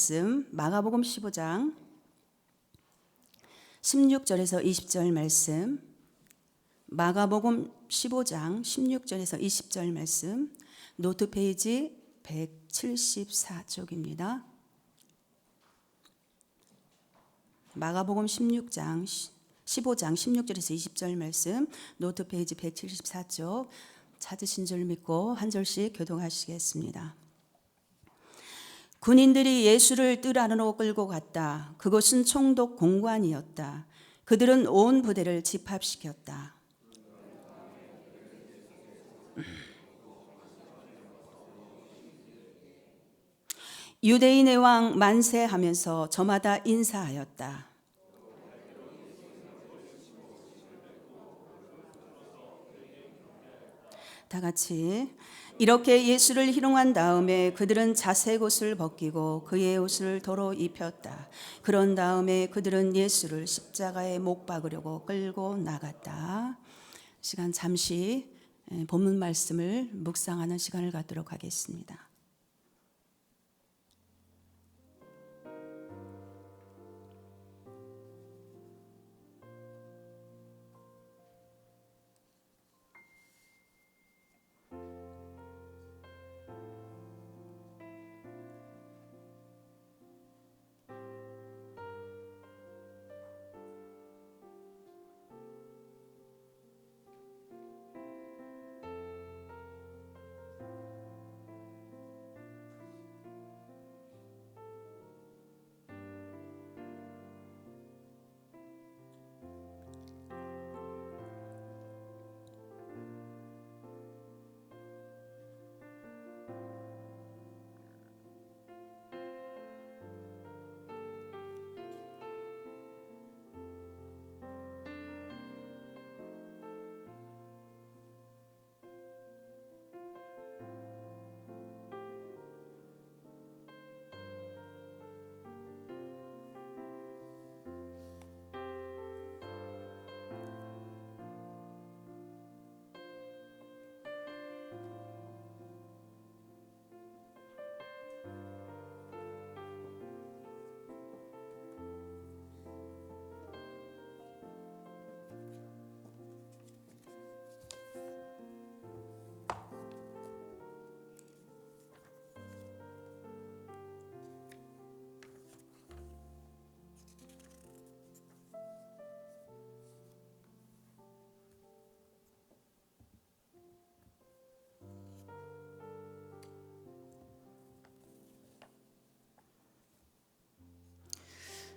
말씀 마가복음 15장 16절에서 20절 말씀, 마가복음 15장 16절에서 20절 말씀, 노트 페이지 174쪽입니다. 마가복음 15장 16절에서 20절 말씀, 노트 페이지 174쪽 찾으신 줄 믿고 한 절씩 교독하시겠습니다. 군인들이 예수를 뜰 안으로 끌고 갔다. 그곳은 총독 공관이었다. 그들은 온 부대를 집합시켰다. 유대인의 왕 만세하면서 저마다 인사하였다. 다 같이 이렇게 예수를 희롱한 다음에 그들은 자색 옷을 벗기고 그의 옷을 도로 입혔다. 그런 다음에 그들은 예수를 십자가에 못 박으려고 끌고 나갔다. 시간 잠시 본문 말씀을 묵상하는 시간을 갖도록 하겠습니다.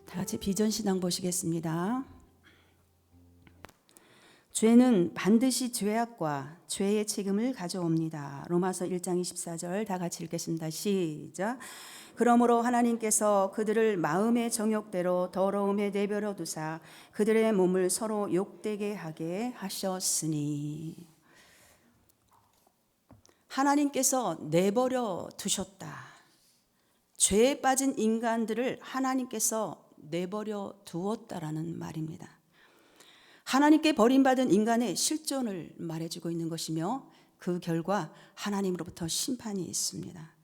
다 같이 비전신앙 보시겠습니다. 죄는 반드시 죄악과 죄의 책임을 가져옵니다. 로마서 1장 24절 다 같이 읽겠습니다. 시작. 그러므로 하나님께서 그들을 마음의 정욕대로 더러움에 내버려 두사 그들의 몸을 서로 욕되게 하게 하셨으니. 하나님께서 내버려 두셨다. 죄에 빠진 인간들을 하나님께서 내버려 두었다라는 말입니다. 하나님께 버림받은 인간의 실존을 말해주고 있는 것이며 그 결과 하나님으로부터 심판이 있습니다.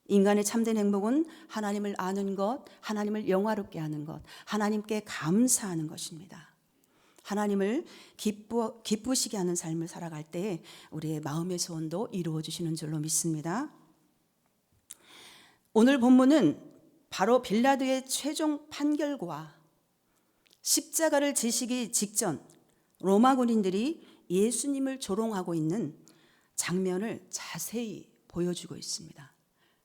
인간의 참된 행복은 하나님을 아는 것, 하나님을 영화롭게 하는 것, 하나님께 감사하는 것입니다. 하나님을 기쁘시게 하는 삶을 살아갈 때 우리의 마음의 소원도 이루어 주시는 줄로 믿습니다. 오늘 본문은 바로 빌라도의 최종 판결과 십자가를 지시기 직전 로마 군인들이 예수님을 조롱하고 있는 장면을 자세히 보여주고 있습니다.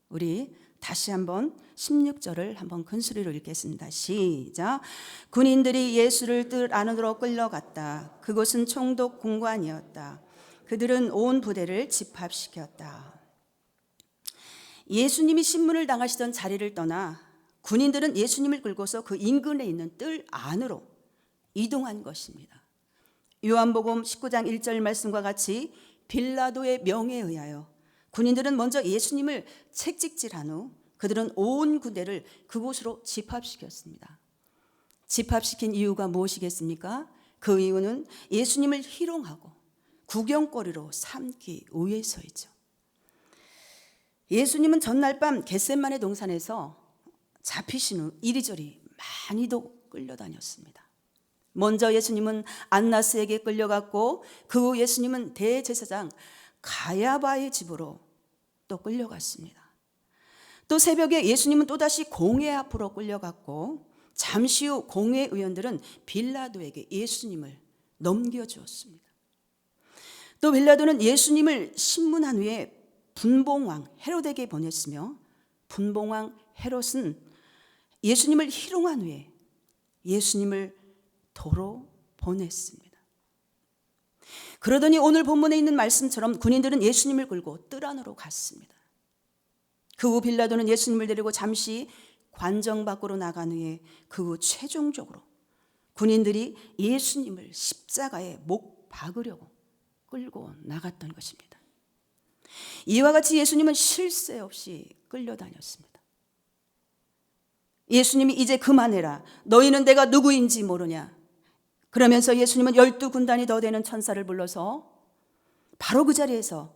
우리 다시 한번 16절을 한번 큰 소리로 읽겠습니다. 시작. 군인들이 예수를 뜰 안으로 끌려갔다. 그곳은 총독 공관이었다. 그들은 온 부대를 집합시켰다. 예수님이 신문을 당하시던 자리를 떠나 군인들은 예수님을 끌고서 그 인근에 있는 뜰 안으로 이동한 것입니다. 요한복음 19장 1절 말씀과 같이 빌라도의 명에 의하여 군인들은 먼저 예수님을 채찍질한 후 그들은 온 군대를 그곳으로 집합시켰습니다. 집합시킨 이유가 무엇이겠습니까? 그 이유는 예수님을 희롱하고 구경거리로 삼기 위해서이죠. 예수님은 전날 밤 겟세마네 동산에서 잡히신 후 이리저리 많이도 끌려다녔습니다. 먼저 예수님은 안나스에게 끌려갔고 그 후 예수님은 대제사장 가야바의 집으로 또 끌려갔습니다. 또 새벽에 예수님은 또다시 공회 앞으로 끌려갔고 잠시 후 공회 의원들은 빌라도에게 예수님을 넘겨주었습니다. 또 빌라도는 예수님을 신문한 후에 분봉왕 헤롯에게 보냈으며 분봉왕 헤롯은 예수님을 희롱한 후에 예수님을 도로 보냈습니다. 그러더니 오늘 본문에 있는 말씀처럼 군인들은 예수님을 끌고 뜰 안으로 갔습니다. 그 후 빌라도는 예수님을 데리고 잠시 관정 밖으로 나간 후에 그 후 최종적으로 군인들이 예수님을 십자가에 못 박으려고 끌고 나갔던 것입니다. 이와 같이 예수님은 쉴 새 없이 끌려다녔습니다. 예수님이 이제 그만해라. 너희는 내가 누구인지 모르냐. 그러면서 예수님은 12군단이 더 되는 천사를 불러서 바로 그 자리에서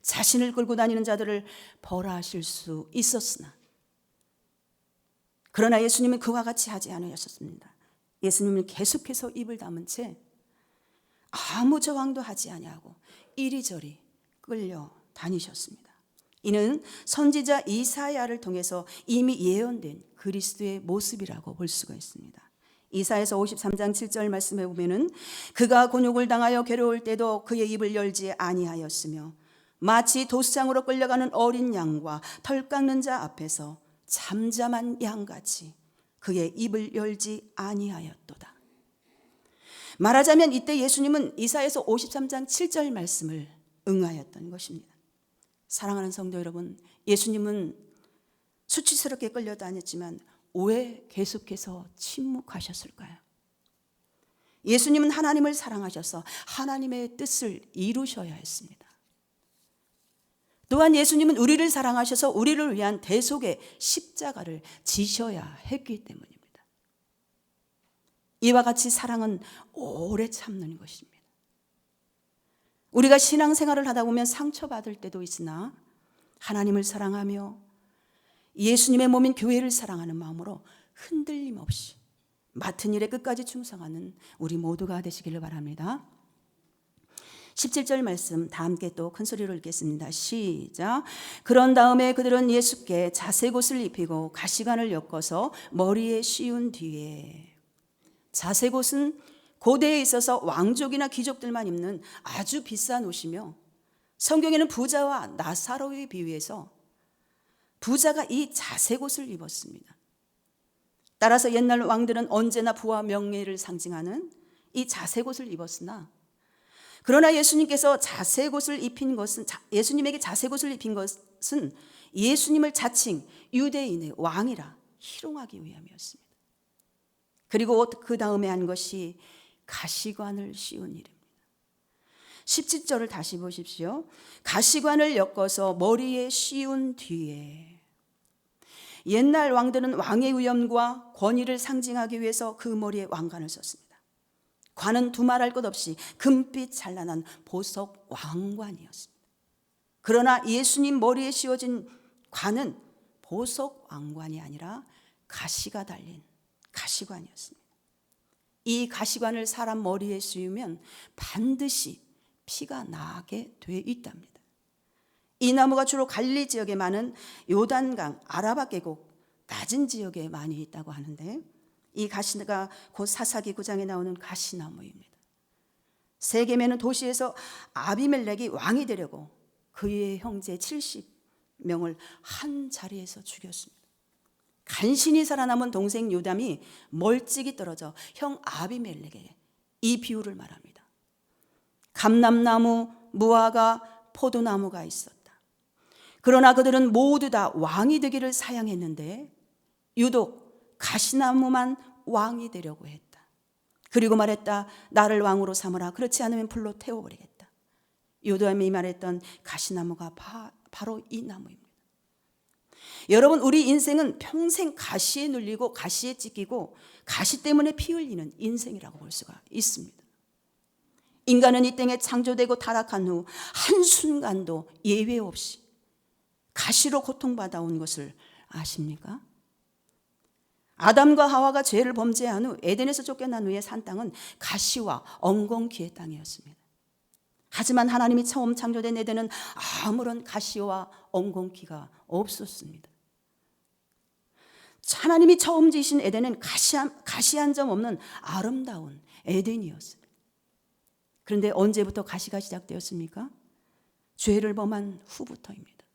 자신을 끌고 다니는 자들을 벌하실 수 있었으나 그러나 예수님은 그와 같이 하지 않으셨습니다. 예수님은 계속해서 입을 다문 채 아무 저항도 하지 아니하고 이리저리 끌려 다니셨습니다. 이는 선지자 이사야를 통해서 이미 예언된 그리스도의 모습이라고 볼 수가 있습니다. 이사야서 53장 7절 말씀에 보면은 그가 곤욕을 당하여 괴로울 때도 그의 입을 열지 아니하였으며 마치 도수장으로 끌려가는 어린 양과 털 깎는 자 앞에서 잠잠한 양같이 그의 입을 열지 아니하였도다. 말하자면 이때 예수님은 이사야서 53장 7절 말씀을 응하였던 것입니다. 사랑하는 성도 여러분, 예수님은 수치스럽게 끌려다녔지만 왜 계속해서 침묵하셨을까요? 예수님은 하나님을 사랑하셔서 하나님의 뜻을 이루셔야 했습니다. 또한 예수님은 우리를 사랑하셔서 우리를 위한 대속의 십자가를 지셔야 했기 때문입니다. 이와 같이 사랑은 오래 참는 것입니다. 우리가 신앙생활을 하다 보면 상처받을 때도 있으나 하나님을 사랑하며 예수님의 몸인 교회를 사랑하는 마음으로 흔들림 없이 맡은 일에 끝까지 충성하는 우리 모두가 되시기를 바랍니다. 17절 말씀 다 함께 또 큰 소리로 읽겠습니다. 시작. 그런 다음에 그들은 예수께 자색옷을 입히고 가시관을 엮어서 머리에 씌운 뒤에, 자색옷은 고대에 있어서 왕족이나 귀족들만 입는 아주 비싼 옷이며 성경에는 부자와 나사로에 비유해서 부자가 이 자색옷을 입었습니다. 따라서 옛날 왕들은 언제나 부와 명예를 상징하는 이 자색옷을 입었으나 그러나 예수님께서 자색옷을 입힌 것은 예수님에게 자색옷을 입힌 것은 예수님을 자칭 유대인의 왕이라 희롱하기 위함이었습니다. 그리고 그 다음에 한 것이 가시관을 씌운 일입니다. 17절을 다시 보십시오. 가시관을 엮어서 머리에 씌운 뒤에, 옛날 왕들은 왕의 위엄과 권위를 상징하기 위해서 그 머리에 왕관을 썼습니다. 관은 두말할 것 없이 금빛 찬란한 보석 왕관이었습니다. 그러나 예수님 머리에 씌워진 관은 보석 왕관이 아니라 가시가 달린 가시관이었습니다. 이 가시관을 사람 머리에 씌우면 반드시 피가 나게 돼 있답니다. 이 나무가 주로 갈릴리 지역에 많은 요단강, 아라바 계곡 낮은 지역에 많이 있다고 하는데 이 가시가 곧 사사기 9장에 나오는 가시나무입니다. 세겜에는 도시에서 아비멜렉이 왕이 되려고 그의 형제 70명을 한 자리에서 죽였습니다. 간신히 살아남은 동생 요담이 멀찍이 떨어져 형 아비멜렉에게 이 비유를 말합니다. 감람나무, 무화과, 포도나무가 있었다. 그러나 그들은 모두 다 왕이 되기를 사양했는데 유독 가시나무만 왕이 되려고 했다. 그리고 말했다. 나를 왕으로 삼으라. 그렇지 않으면 불로 태워버리겠다. 요담이 말했던 가시나무가 바로 이 나무입니다. 여러분, 우리 인생은 평생 가시에 눌리고 가시에 찢기고 가시 때문에 피 흘리는 인생이라고 볼 수가 있습니다. 인간은 이 땅에 창조되고 타락한 후 한순간도 예외 없이 가시로 고통받아온 것을 아십니까? 아담과 하와가 죄를 범죄한 후 에덴에서 쫓겨난 후에 산 땅은 가시와 엉겅퀴의 땅이었습니다. 하지만 하나님이 처음 창조된 에덴은 아무런 가시와 엉겅퀴가 없었습니다. 하나님이 처음 지으신 에덴은 가시 한 점 없는 아름다운 에덴이었습니다. 그런데 언제부터 가시가 시작되었습니까? 죄를 범한 후부터입니다.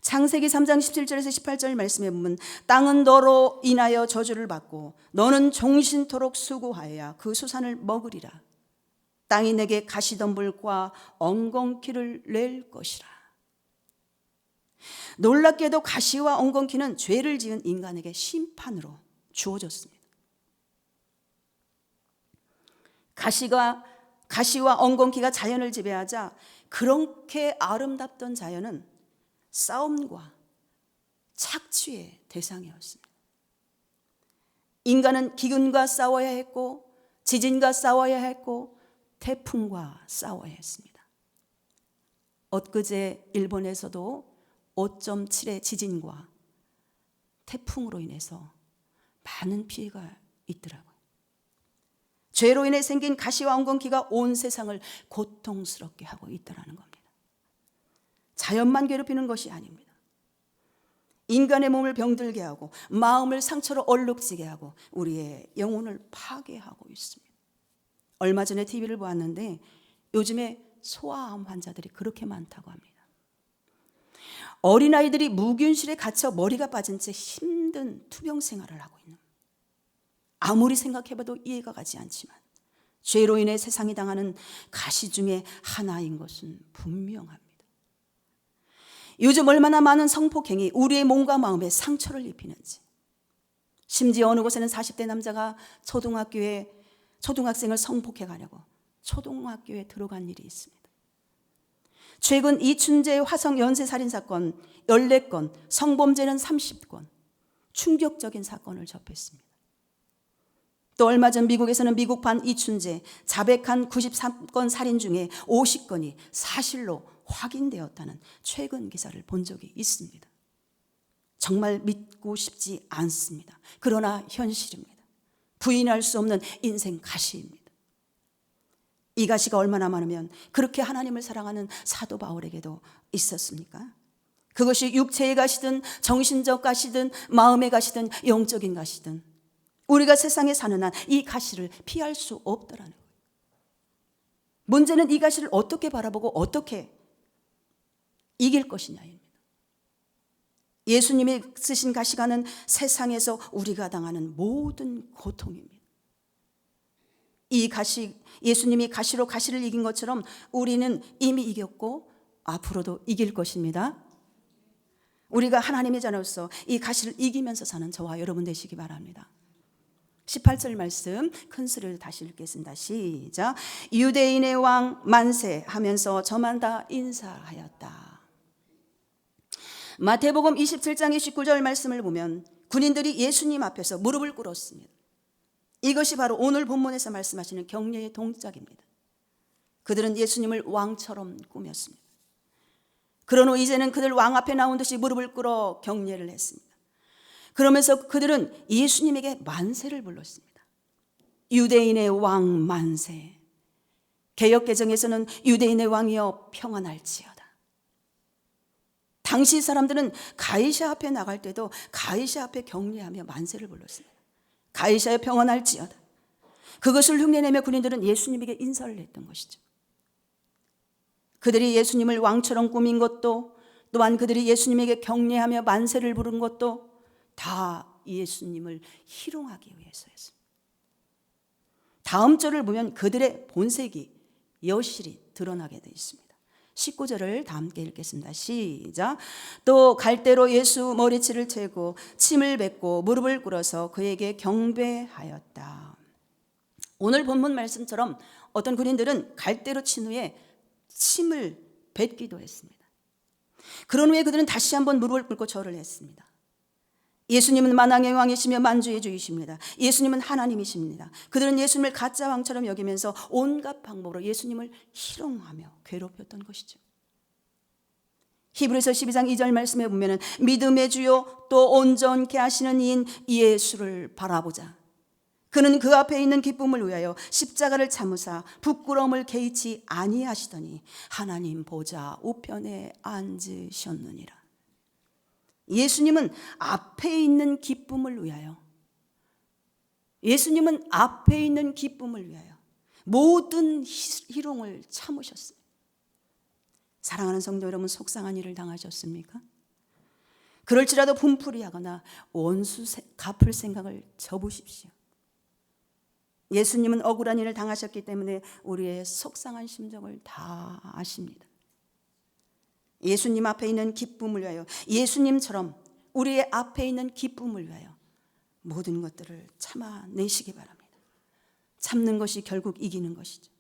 창세기 3장 17절에서 18절 말씀에 보면 땅은 너로 인하여 저주를 받고 너는 종신토록 수고하여야 그 수산을 먹으리라. 땅이 내게 가시덤불과 엉겅퀴를 낼 것이라. 놀랍게도 가시와 엉겅퀴는 죄를 지은 인간에게 심판으로 주어졌습니다. 가시와 엉겅퀴가 자연을 지배하자 그렇게 아름답던 자연은 싸움과 착취의 대상이었습니다. 인간은 기근과 싸워야 했고 지진과 싸워야 했고 태풍과 싸워야 했습니다. 엊그제 일본에서도 5.7의 지진과 태풍으로 인해서 많은 피해가 있더라고요. 죄로 인해 생긴 가시와 엉겅퀴가 온 세상을 고통스럽게 하고 있다는 겁니다. 자연만 괴롭히는 것이 아닙니다. 인간의 몸을 병들게 하고 마음을 상처로 얼룩지게 하고 우리의 영혼을 파괴하고 있습니다. 얼마 전에 TV를 보았는데 요즘에 소아암 환자들이 그렇게 많다고 합니다. 어린아이들이 무균실에 갇혀 머리가 빠진 채 힘든 투병 생활을 하고 있는, 아무리 생각해봐도 이해가 가지 않지만 죄로 인해 세상이 당하는 가시 중에 하나인 것은 분명합니다. 요즘 얼마나 많은 성폭행이 우리의 몸과 마음에 상처를 입히는지, 심지어 어느 곳에는 40대 남자가 초등학생을 성폭행하려고 초등학교에 들어간 일이 있습니다. 최근 이춘재 화성 연쇄살인 사건 14건, 성범죄는 30건, 충격적인 사건을 접했습니다. 또 얼마 전 미국에서는 미국판 이춘재 자백한 93건 살인 중에 50건이 사실로 확인되었다는 최근 기사를 본 적이 있습니다. 정말 믿고 싶지 않습니다. 그러나 현실입니다. 부인할 수 없는 인생 가시입니다. 이 가시가 얼마나 많으면 그렇게 하나님을 사랑하는 사도 바울에게도 있었습니까? 그것이 육체의 가시든 정신적 가시든 마음의 가시든 영적인 가시든 우리가 세상에 사는 한 이 가시를 피할 수 없더라는 거예요. 문제는 이 가시를 어떻게 바라보고 어떻게 이길 것이냐입니다. 예수님이 쓰신 가시가는 세상에서 우리가 당하는 모든 고통입니다. 이 가시, 예수님이 가시로 가시를 이긴 것처럼 우리는 이미 이겼고 앞으로도 이길 것입니다. 우리가 하나님의 자녀로서 이 가시를 이기면서 사는 저와 여러분 되시기 바랍니다. 18절 말씀 큰 소리로 다시 읽겠습니다. 시작. 유대인의 왕 만세 하면서 저만 다 인사하였다. 마태복음 27장 29절 말씀을 보면 군인들이 예수님 앞에서 무릎을 꿇었습니다. 이것이 바로 오늘 본문에서 말씀하시는 경례의 동작입니다. 그들은 예수님을 왕처럼 꾸몄습니다. 그런 후 이제는 그들 왕 앞에 나온 듯이 무릎을 꿇어 경례를 했습니다. 그러면서 그들은 예수님에게 만세를 불렀습니다. 유대인의 왕 만세. 개역개정에서는 유대인의 왕이여 평안할지어다. 당시 사람들은 가이사 앞에 나갈 때도 가이사 앞에 경례하며 만세를 불렀습니다. 가이사여 평안할지어다. 그것을 흉내내며 군인들은 예수님에게 인사를 했던 것이죠. 그들이 예수님을 왕처럼 꾸민 것도, 또한 그들이 예수님에게 경례하며 만세를 부른 것도 다 예수님을 희롱하기 위해서였습니다. 다음 절을 보면 그들의 본색이 여실히 드러나게 되어 있습니다. 19절을 다 함께 읽겠습니다. 시작. 또 갈대로 예수 머리치를 채고 침을 뱉고 무릎을 꿇어서 그에게 경배하였다. 오늘 본문 말씀처럼 어떤 군인들은 갈대로 친 후에 침을 뱉기도 했습니다. 그런 후에 그들은 다시 한번 무릎을 꿇고 절을 했습니다. 예수님은 만왕의 왕이시며 만주의 주이십니다. 예수님은 하나님이십니다. 그들은 예수님을 가짜 왕처럼 여기면서 온갖 방법으로 예수님을 희롱하며 괴롭혔던 것이죠. 히브리서 12장 2절 말씀에 보면은 믿음의 주요 또 온전케 하시는 이인 예수를 바라보자. 그는 그 앞에 있는 기쁨을 위하여 십자가를 참으사 부끄러움을 개의치 아니하시더니 하나님 보좌 우편에 앉으셨느니라. 예수님은 앞에 있는 기쁨을 위하여, 예수님은 앞에 있는 기쁨을 위하여 모든 희롱을 참으셨어요. 사랑하는 성도 여러분, 속상한 일을 당하셨습니까? 그럴지라도 분풀이하거나 원수 갚을 생각을 접으십시오. 예수님은 억울한 일을 당하셨기 때문에 우리의 속상한 심정을 다 아십니다. 예수님 앞에 있는 기쁨을 위하여, 예수님처럼 우리의 앞에 있는 기쁨을 위하여 모든 것들을 참아내시기 바랍니다. 참는 것이 결국 이기는 것이죠.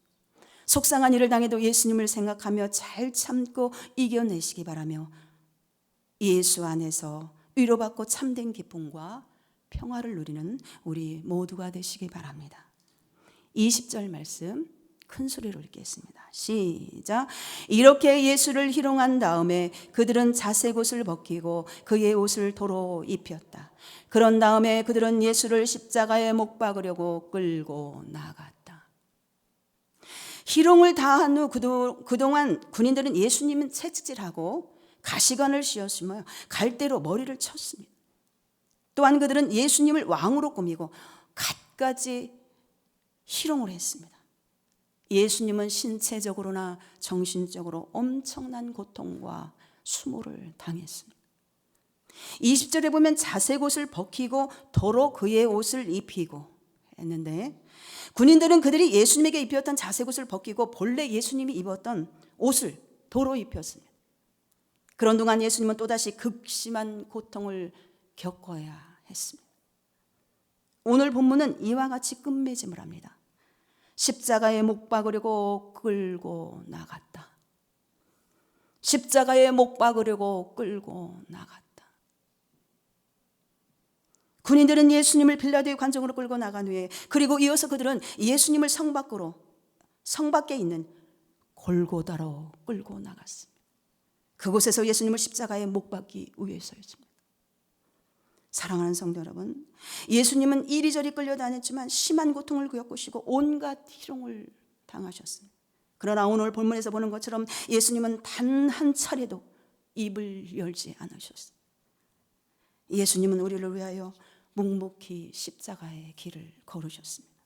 속상한 일을 당해도 예수님을 생각하며 잘 참고 이겨내시기 바라며 예수 안에서 위로받고 참된 기쁨과 평화를 누리는 우리 모두가 되시기 바랍니다. 20절 말씀 큰 소리로 읽겠습니다. 시작. 이렇게 예수를 희롱한 다음에 그들은 자색 옷을 벗기고 그의 옷을 도로 입혔다. 그런 다음에 그들은 예수를 십자가에 못 박으려고 끌고 나갔다. 희롱을 다한 후 그동안 군인들은 예수님은 채찍질하고 가시관을 씌웠으며 갈대로 머리를 쳤습니다. 또한 그들은 예수님을 왕으로 꾸미고 갖가지 희롱을 했습니다. 예수님은 신체적으로나 정신적으로 엄청난 고통과 수모를 당했습니다. 20절에 보면 자색 옷을 벗기고 도로 그의 옷을 입히고 했는데, 군인들은 그들이 예수님에게 입혔던 자색 옷을 벗기고 본래 예수님이 입었던 옷을 도로 입혔습니다. 그런 동안 예수님은 또다시 극심한 고통을 겪어야 했습니다. 오늘 본문은 이와 같이 끝맺음을 합니다. 십자가에 못 박으려고 끌고 나갔다. 십자가에 못 박으려고 끌고 나갔다. 군인들은 예수님을 빌라도의 관정으로 끌고 나간 후에, 그리고 이어서 그들은 예수님을 성 밖에 있는 골고다로 끌고 나갔습니다. 그곳에서 예수님을 십자가에 못 박기 위해서였습니다. 사랑하는 성도 여러분, 예수님은 이리저리 끌려다녔지만 심한 고통을 겪으시고 온갖 희롱을 당하셨습니다. 그러나 오늘 본문에서 보는 것처럼 예수님은 단 한 차례도 입을 열지 않으셨습니다. 예수님은 우리를 위하여 묵묵히 십자가의 길을 걸으셨습니다.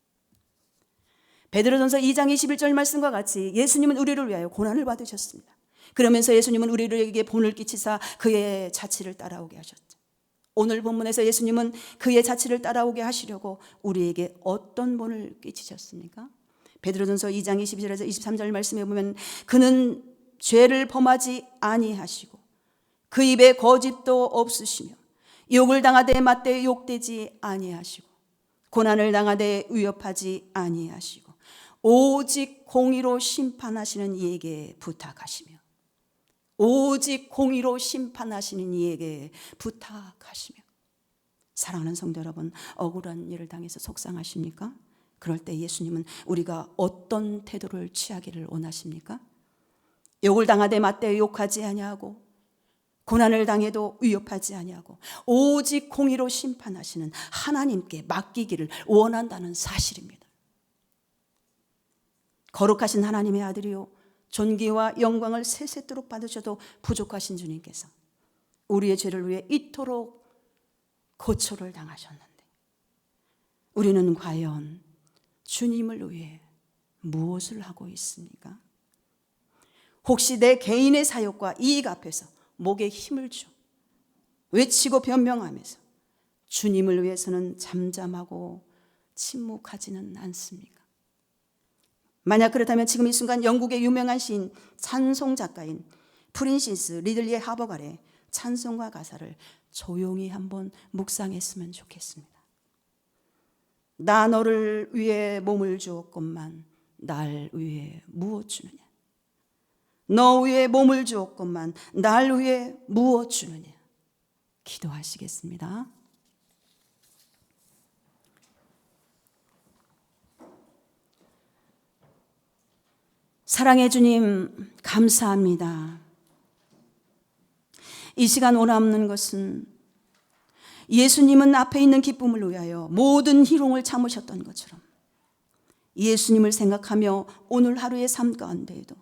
베드로전서 2장 21절 말씀과 같이 예수님은 우리를 위하여 고난을 받으셨습니다. 그러면서 예수님은 우리에게 본을 끼치사 그의 자취를 따라오게 하셨죠. 오늘 본문에서 예수님은 그의 자취를 따라오게 하시려고 우리에게 어떤 본을 끼치셨습니까? 베드로전서 2장 22절에서 23절 말씀에 보면 그는 죄를 범하지 아니하시고 그 입에 거짓도 없으시며 욕을 당하되 맞대 욕되지 아니하시고 고난을 당하되 위협하지 아니하시고 오직 공의로 심판하시는 이에게 부탁하시며 오직 공의로 심판하시는 이에게 부탁하시며. 사랑하는 성도 여러분, 억울한 일을 당해서 속상하십니까? 그럴 때 예수님은 우리가 어떤 태도를 취하기를 원하십니까? 욕을 당하되 맞대 욕하지 아니하고 고난을 당해도 위협하지 아니하고 오직 공의로 심판하시는 하나님께 맡기기를 원한다는 사실입니다. 거룩하신 하나님의 아들이요 존귀와 영광을 세세토록 받으셔도 부족하신 주님께서 우리의 죄를 위해 이토록 고초를 당하셨는데 우리는 과연 주님을 위해 무엇을 하고 있습니까? 혹시 내 개인의 사욕과 이익 앞에서 목에 힘을 줘 외치고 변명하면서 주님을 위해서는 잠잠하고 침묵하지는 않습니까? 만약 그렇다면 지금 이 순간 영국의 유명한 시인 찬송 작가인 프린시스 리들리 하버갈의 찬송과 가사를 조용히 한번 묵상했으면 좋겠습니다. 나 너를 위해 몸을 주었건만 날 위해 무엇 주느냐? 너 위해 몸을 주었건만 날 위해 무엇 주느냐? 기도하시겠습니다. 사랑의 주님, 감사합니다. 이 시간 원하는 것은 예수님은 앞에 있는 기쁨을 위하여 모든 희롱을 참으셨던 것처럼 예수님을 생각하며 오늘 하루의 삶 가운데에도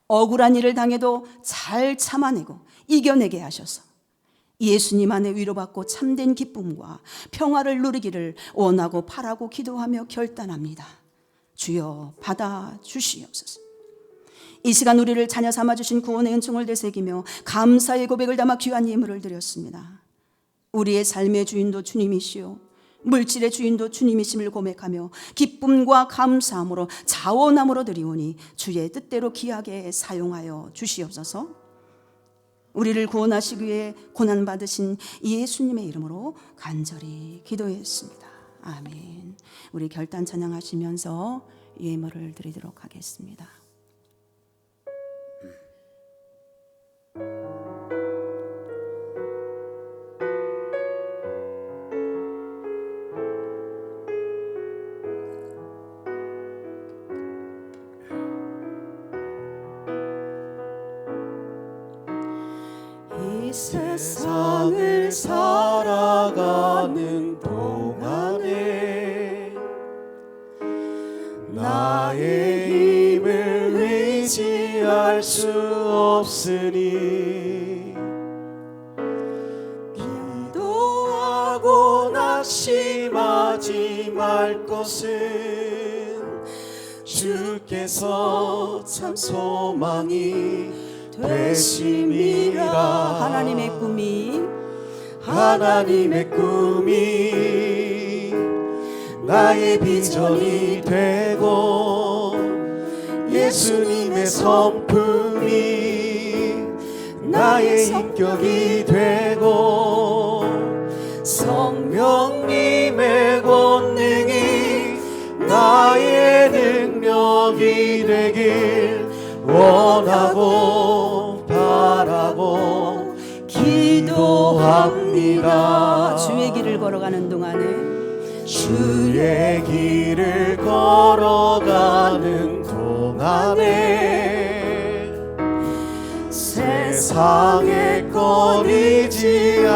억울한 일을 당해도 잘 참아내고 이겨내게 하셔서 예수님 안에 위로받고 참된 기쁨과 평화를 누리기를 원하고 바라고 기도하며 결단합니다. 주여 받아주시옵소서. 이 시간 우리를 자녀 삼아주신 구원의 은총을 되새기며 감사의 고백을 담아 귀한 예물을 드렸습니다. 우리의 삶의 주인도 주님이시오 물질의 주인도 주님이심을 고백하며 기쁨과 감사함으로 자원함으로 드리오니 주의 뜻대로 귀하게 사용하여 주시옵소서. 우리를 구원하시기 위해 고난받으신 예수님의 이름으로 간절히 기도했습니다. 아멘. 우리 결단 찬양하시면서 예물을 드리도록 하겠습니다. 이 세상을 살아가는 동안에 나의 힘을 의지할 수 없으니 기도하고 낙심하지 말 것은 주께서 참 소망이 되심이라. 하나님의 꿈이 나의 비전이 되고 예수님의 성품이 나의 인격이 되고 성령님의 권능이 나의 능력이 되길 원하고 바라고 기도합니다. 주의 길을 걸어가는 동안에 세상에 꺼리지